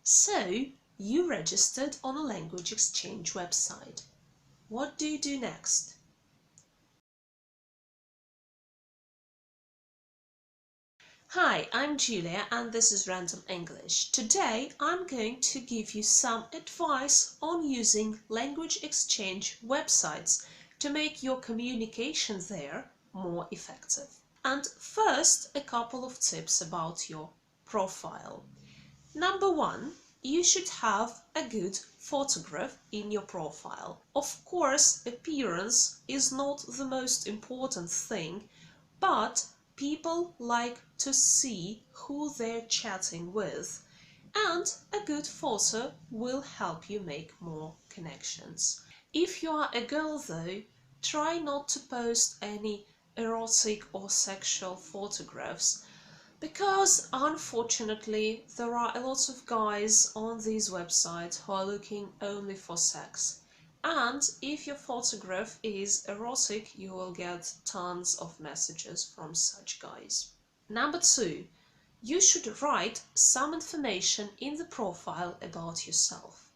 So, you registered on a language exchange website. What do you do next? Hi, I'm Julia and this is Random English. Today I'm going to give you some advice on using language exchange websites to make your communication there more effective. And first, a couple of tips about your profile. Number one, you should have a good photograph in your profile. Of course, appearance is not the most important thing, but people like to see who they're chatting with, and a good photo will help you make more connections. If you are a girl though, try not to post any erotic or sexual photographs, because unfortunately there are a lot of guys on these websites who are looking only for sex. And if your photograph is erotic, you will get tons of messages from such guys. Number two, you should write some information in the profile about yourself.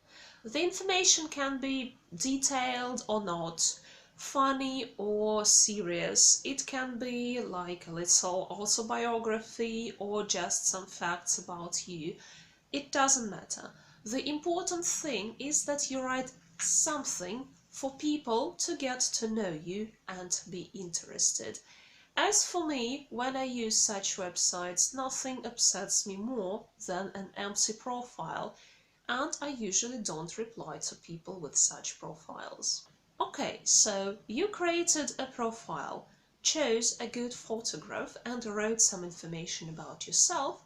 The information can be detailed or not, funny or serious. It can be like a little autobiography or just some facts about you. It doesn't matter. The important thing is that you write something for people to get to know you and be interested. As for me, when I use such websites, nothing upsets me more than an empty profile, and I usually don't reply to people with such profiles. Okay, so you created a profile, chose a good photograph and wrote some information about yourself,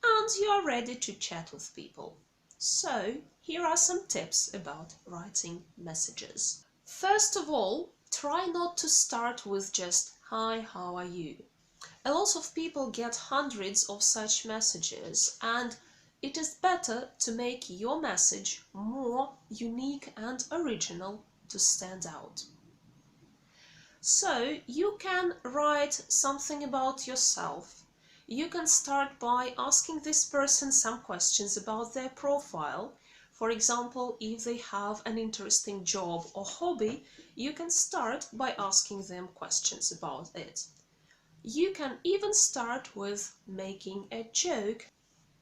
and you are ready to chat with people. So, here are some tips about writing messages. First of all, try not to start with just "Hi, how are you?" A lot of people get hundreds of such messages, and it is better to make your message more unique and original to stand out. So, you can write something about yourself. You can start by asking this person some questions about their profile. For example, if they have an interesting job or hobby, you can start by asking them questions about it. You can even start with making a joke.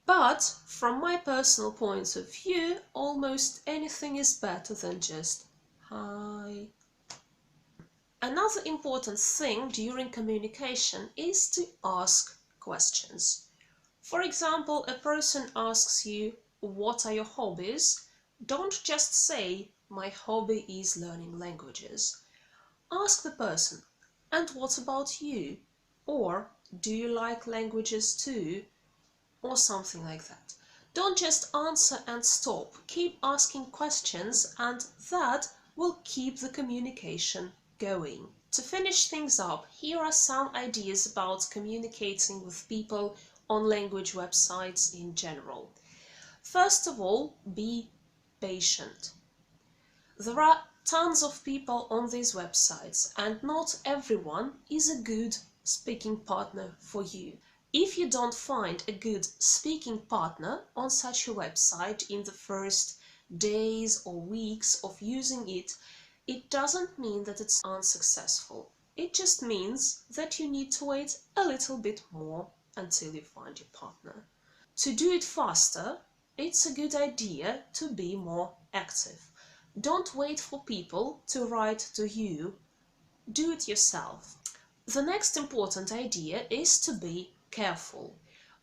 But from my personal point of view, almost anything is better than just "Hi." Another important thing during communication is to ask questions. For example, a person asks you, "What are your hobbies?" Don't just say, "My hobby is learning languages." Ask the person, "And what about you?" Or, "Do you like languages too?" Or something like that. Don't just answer and stop. Keep asking questions, and that will keep the communication going. To finish things up, here are some ideas about communicating with people on language websites in general. First of all, be patient. There are tons of people on these websites, and not everyone is a good speaking partner for you. If you don't find a good speaking partner on such a website in the first days or weeks of using it, it doesn't mean that it's unsuccessful. It just means that you need to wait a little bit more until you find your partner. To do it faster, it's a good idea to be more active. Don't wait for people to write to you. Do it yourself. The next important idea is to be careful.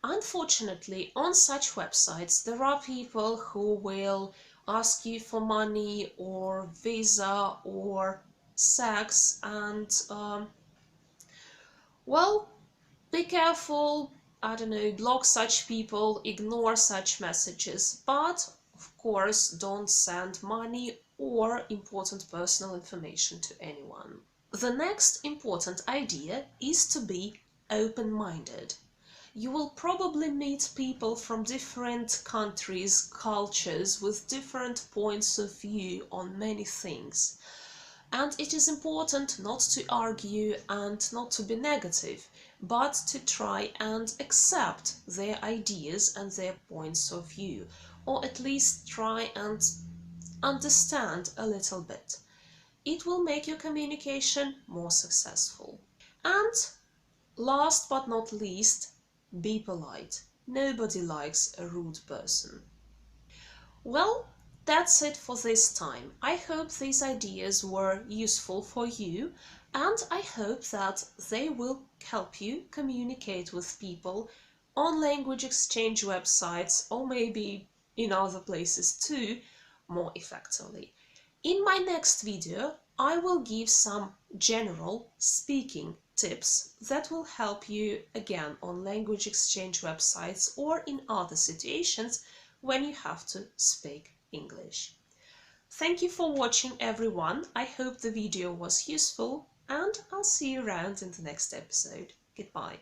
Unfortunately, on such websites, there are people who will ask you for money or visa or sex, and well, be careful. I don't know, block such people, ignore such messages, but of course don't send money or important personal information to anyone. The next important idea is to be open-minded. You will probably meet people from different countries, cultures, with different points of view on many things. And it is important not to argue and not to be negative, but to try and accept their ideas and their points of view, or at least try and understand a little bit. It will make your communication more successful. And last but not least, be polite. Nobody likes a rude person. Well, that's it for this time. I hope these ideas were useful for you, and I hope that they will help you communicate with people on language exchange websites, or maybe in other places too, more effectively. In my next video, I will give some general speaking tips that will help you again on language exchange websites or in other situations when you have to speak English. Thank you for watching, everyone. I hope the video was useful, and I'll see you around in the next episode. Goodbye.